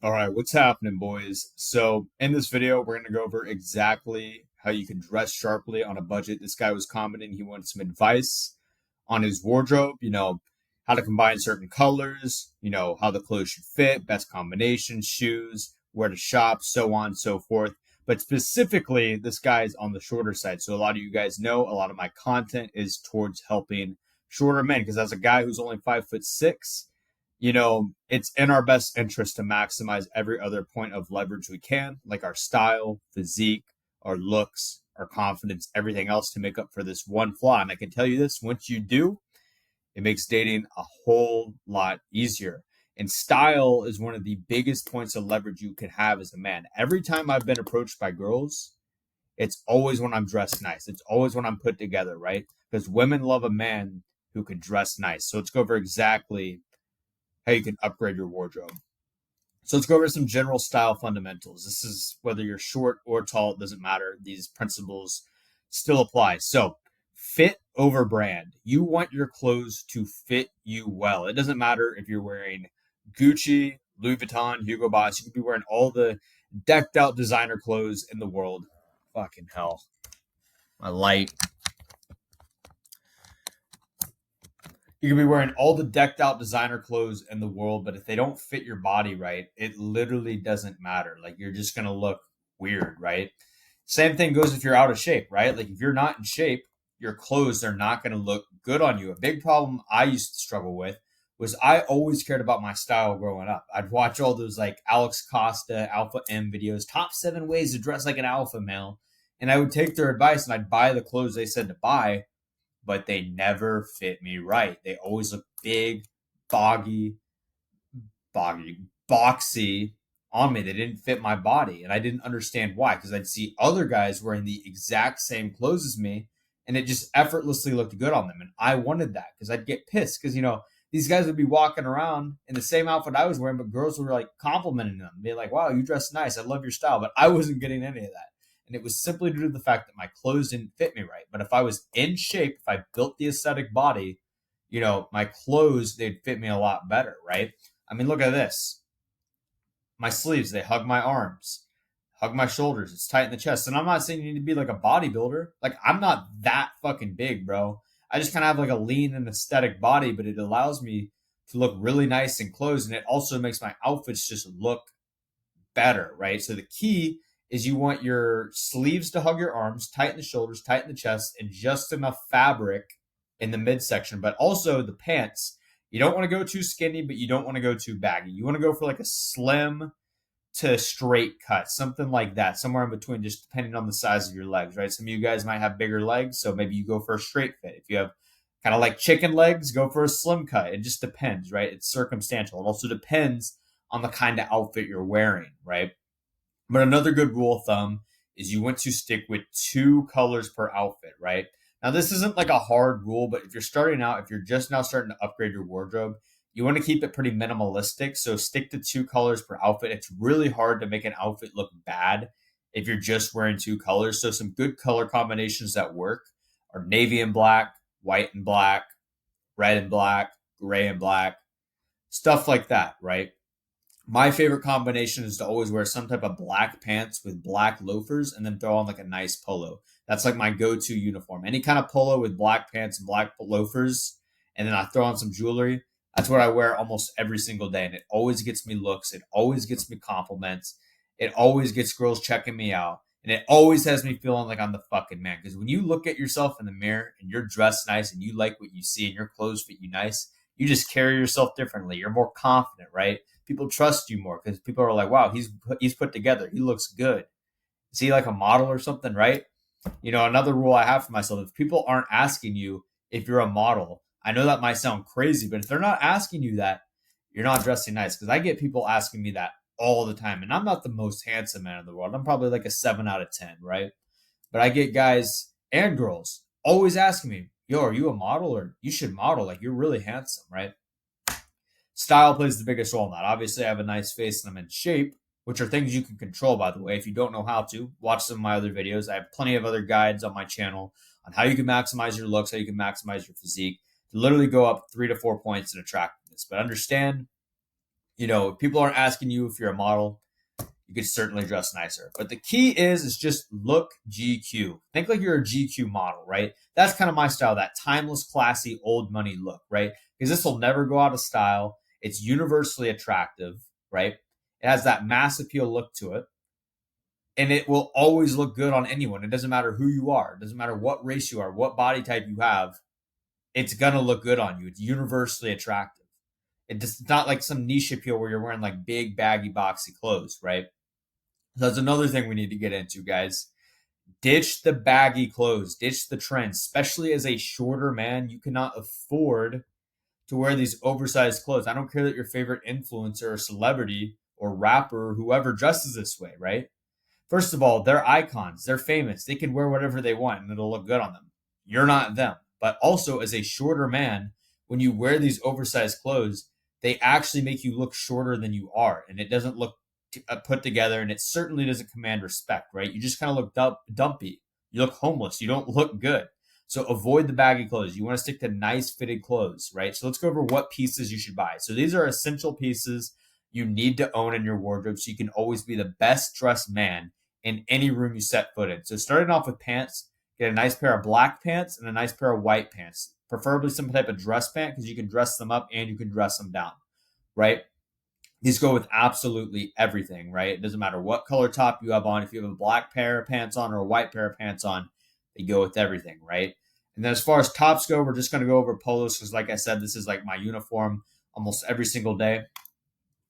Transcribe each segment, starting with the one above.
All right, what's happening, boys? So, in this video, we're going to go over exactly how you can dress sharply on a budget. This guy was commenting, he wanted some advice on his wardrobe, how to combine certain colors, how the clothes should fit, best combinations, shoes, where to shop, so on and so forth. But specifically, this guy is on the shorter side. So, a lot of you guys know a lot of my content is towards helping shorter men because as a guy who's only 5'6", it's in our best interest to maximize every other point of leverage we can, like our style, physique, our looks, our confidence, everything else to make up for this one flaw. And I can tell you this, once you do, it makes dating a whole lot easier. And style is one of the biggest points of leverage you can have as a man. Every time I've been approached by girls, it's always when I'm dressed nice. It's always when I'm put together, right? Because women love a man who can dress nice. So let's go over exactly how you can upgrade your wardrobe. So let's go over some general style fundamentals. This is whether you're short or tall, it doesn't matter. These principles still apply. So, fit over brand. You want your clothes to fit you well. It doesn't matter if you're wearing Gucci, Louis Vuitton, Hugo Boss. You could be wearing all the decked out designer clothes in the world. Fucking hell. My light. You can be wearing all the decked out designer clothes in the world, but if they don't fit your body right, it literally doesn't matter. Like you're just going to look weird, right? Same thing goes if you're out of shape, right? Like if you're not in shape, your clothes are not going to look good on you. A big problem I used to struggle with was I always cared about my style growing up. I'd watch all those like Alex Costa, Alpha M videos, top 7 ways to dress like an alpha male. And I would take their advice and I'd buy the clothes they said to buy, but they never fit me right. They always look big, boggy, boxy on me. They didn't fit my body. And I didn't understand why because I'd see other guys wearing the exact same clothes as me and it just effortlessly looked good on them. And I wanted that because I'd get pissed because, these guys would be walking around in the same outfit I was wearing, but girls were like complimenting them, being like, wow, you dress nice. I love your style. But I wasn't getting any of that. And it was simply due to the fact that my clothes didn't fit me right. But if I was in shape, if I built the aesthetic body, my clothes, they'd fit me a lot better, right? I mean, look at this. My sleeves, they hug my arms, hug my shoulders. It's tight in the chest. And I'm not saying you need to be like a bodybuilder. Like, I'm not that fucking big, bro. I just kind of have like a lean and aesthetic body, but it allows me to look really nice in clothes. And it also makes my outfits just look better, right? So the key is you want your sleeves to hug your arms, tighten the shoulders, tighten the chest, and just enough fabric in the midsection. But also the pants, you don't want to go too skinny, but you don't want to go too baggy. You want to go for like a slim to straight cut, something like that, somewhere in between, just depending on the size of your legs, right? Some of you guys might have bigger legs, so maybe you go for a straight fit. If you have kind of like chicken legs, go for a slim cut. It just depends, right? It's circumstantial. It also depends on the kind of outfit you're wearing, right? But another good rule of thumb is you want to stick with 2 colors per outfit, right? Now, this isn't like a hard rule, but if you're starting out, if you're just now starting to upgrade your wardrobe, you want to keep it pretty minimalistic. So stick to 2 colors per outfit. It's really hard to make an outfit look bad if you're just wearing 2 colors. So some good color combinations that work are navy and black, white and black, red and black, gray and black, stuff like that, right? My favorite combination is to always wear some type of black pants with black loafers and then throw on like a nice polo. That's like my go-to uniform. Any kind of polo with black pants and black loafers, and then I throw on some jewelry. That's what I wear almost every single day, and it always gets me looks. It always gets me compliments. It always gets girls checking me out, and it always has me feeling like I'm the fucking man. Because when you look at yourself in the mirror and you're dressed nice and you like what you see and your clothes fit you nice, you just carry yourself differently. You're more confident, right? People trust you more because people are like, wow, he's put together. He looks good. Is he like a model or something, right? Another rule I have for myself, if people aren't asking you if you're a model, I know that might sound crazy, but if they're not asking you that, you're not dressing nice. Because I get people asking me that all the time. And I'm not the most handsome man in the world. I'm probably like a 7 out of 10, right? But I get guys and girls always asking me, yo, are you a model or you should model? Like you're really handsome, right? Style plays the biggest role in that. Obviously, I have a nice face and I'm in shape, which are things you can control, by the way. If you don't know how to, watch some of my other videos. I have plenty of other guides on my channel on how you can maximize your looks, how you can maximize your physique to literally go up 3 to 4 points in attractiveness. But understand If people aren't asking you if you're a model, you could certainly dress nicer. But the key is just look GQ. Think like you're a GQ model, right? That's kind of my style, that timeless, classy, old money look, right? Because this will never go out of style. It's universally attractive, right? It has that mass appeal look to it. And it will always look good on anyone. It doesn't matter who you are. It doesn't matter what race you are, what body type you have. It's going to look good on you. It's universally attractive. It's not like some niche appeal where you're wearing like big, baggy, boxy clothes, right? So that's another thing we need to get into, guys. Ditch the baggy clothes, ditch the trends, especially as a shorter man. You cannot afford to wear these oversized clothes. I don't care that your favorite influencer or celebrity or rapper or whoever dresses this way, right? First of all, they're icons. They're famous. They can wear whatever they want and it'll look good on them. You're not them. But also, as a shorter man, when you wear these oversized clothes, they actually make you look shorter than you are. And it doesn't look put together, and it certainly doesn't command respect, right? You just kind of look dumpy. You look homeless. You don't look good. So avoid the baggy clothes. You want to stick to nice fitted clothes, right? So let's go over what pieces you should buy. So these are essential pieces you need to own in your wardrobe so you can always be the best dressed man in any room you set foot in. So starting off with pants, get a nice pair of black pants and a nice pair of white pants, preferably some type of dress pant because you can dress them up and you can dress them down, right? These go with absolutely everything, right? It doesn't matter what color top you have on. If you have a black pair of pants on or a white pair of pants on, they go with everything, right? And then as far as tops go, we're just going to go over polos because, like I said, this is like my uniform almost every single day.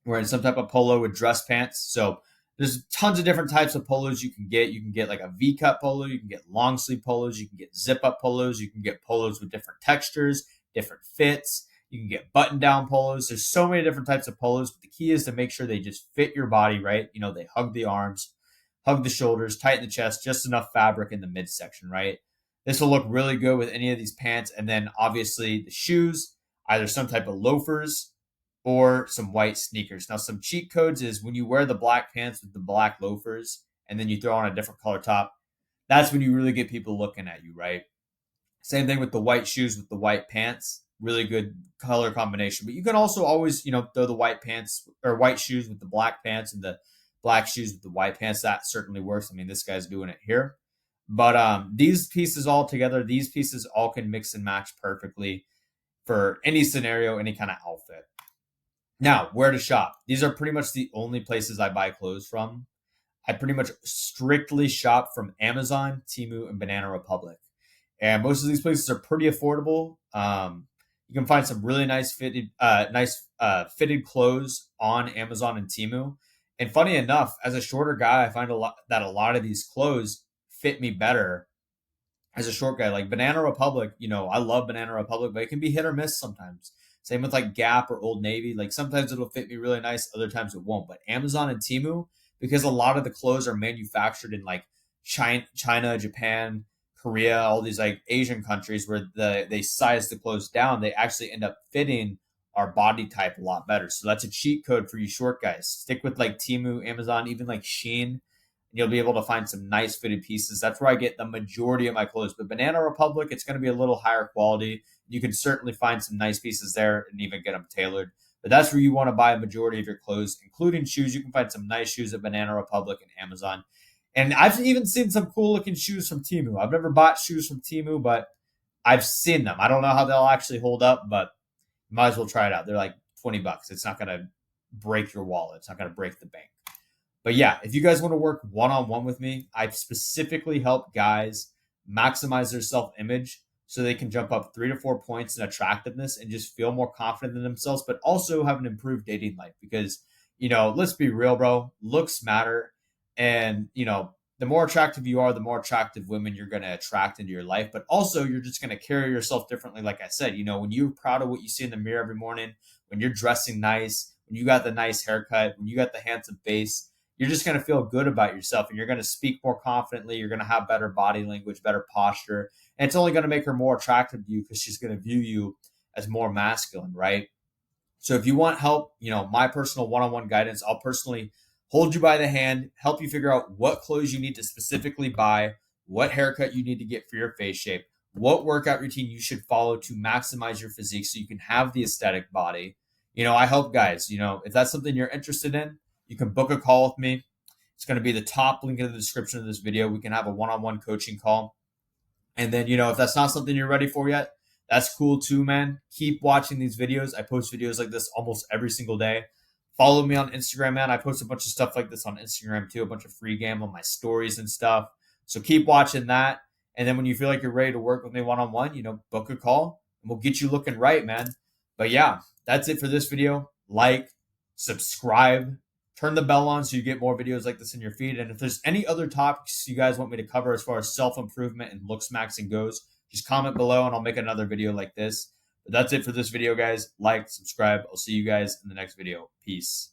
We're in some type of polo with dress pants. So there's tons of different types of polos you can get. You can get like a V-cut polo. You can get long sleeve polos. You can get zip-up polos. You can get polos with different textures, different fits. You can get button down polos. There's so many different types of polos, but the key is to make sure they just fit your body right. They hug the arms, hug the shoulders, tighten the chest, just enough fabric in the midsection, right? This will look really good with any of these pants. And then obviously the shoes, either some type of loafers or some white sneakers. Now, some cheat codes is when you wear the black pants with the black loafers and then you throw on a different color top, that's when you really get people looking at you, right? Same thing with the white shoes with the white pants. Really good color combination. But you can also always, throw the white pants or white shoes with the black pants and the black shoes with the white pants. That certainly works. I mean, this guy's doing it here. But these pieces all together, these pieces all can mix and match perfectly for any scenario, any kind of outfit. Now, where to shop? These are pretty much the only places I buy clothes from. I pretty much strictly shop from Amazon, Temu, and Banana Republic. And most of these places are pretty affordable. You can find some really nice fitted clothes on Amazon and Temu. And funny enough, as a shorter guy, I find a lot of these clothes fit me better as a short guy. Like Banana Republic, I love Banana Republic, but it can be hit or miss sometimes. Same with like Gap or Old Navy. Like sometimes it'll fit me really nice, other times it won't. But Amazon and Temu, because a lot of the clothes are manufactured in like China, Japan, Korea, all these like Asian countries where they size the clothes down, they actually end up fitting our body type a lot better. So that's a cheat code for you short guys. Stick with like Temu, Amazon, even like Shein, and you'll be able to find some nice fitted pieces. That's where I get the majority of my clothes. But Banana Republic, it's going to be a little higher quality. You can certainly find some nice pieces there and even get them tailored. But that's where you want to buy a majority of your clothes, including shoes. You can find some nice shoes at Banana Republic and Amazon. And I've even seen some cool looking shoes from Temu. I've never bought shoes from Temu, but I've seen them. I don't know how they'll actually hold up, but you might as well try it out. They're like $20. It's not going to break your wallet. It's not going to break the bank. But yeah, if you guys want to work one-on-one with me, I specifically help guys maximize their self-image so they can jump up 3 to 4 points in attractiveness and just feel more confident in themselves, but also have an improved dating life. Because, let's be real, bro. Looks matter. And, the more attractive you are, the more attractive women you're going to attract into your life. But also, you're just going to carry yourself differently. Like I said, when you're proud of what you see in the mirror every morning, when you're dressing nice, when you got the nice haircut, when you got the handsome face, you're just going to feel good about yourself and you're going to speak more confidently. You're going to have better body language, better posture. And it's only going to make her more attractive to you because she's going to view you as more masculine, right? So if you want help, my personal one-on-one guidance, I'll personally hold you by the hand, help you figure out what clothes you need to specifically buy, what haircut you need to get for your face shape, what workout routine you should follow to maximize your physique so you can have the aesthetic body. I help guys. If that's something you're interested in, you can book a call with me. It's going to be the top link in the description of this video. We can have a one-on-one coaching call. And then, if that's not something you're ready for yet, that's cool too, man. Keep watching these videos. I post videos like this almost every single day. Follow me on Instagram, man. I post a bunch of stuff like this on Instagram too, a bunch of free game on my stories and stuff. So keep watching that. And then when you feel like you're ready to work with me one-on-one, book a call and we'll get you looking right, man. But yeah, that's it for this video. Like, subscribe, turn the bell on so you get more videos like this in your feed. And if there's any other topics you guys want me to cover as far as self-improvement and looks maxing goes, just comment below and I'll make another video like this. But that's it for this video, guys. Like, subscribe. I'll see you guys in the next video. Peace.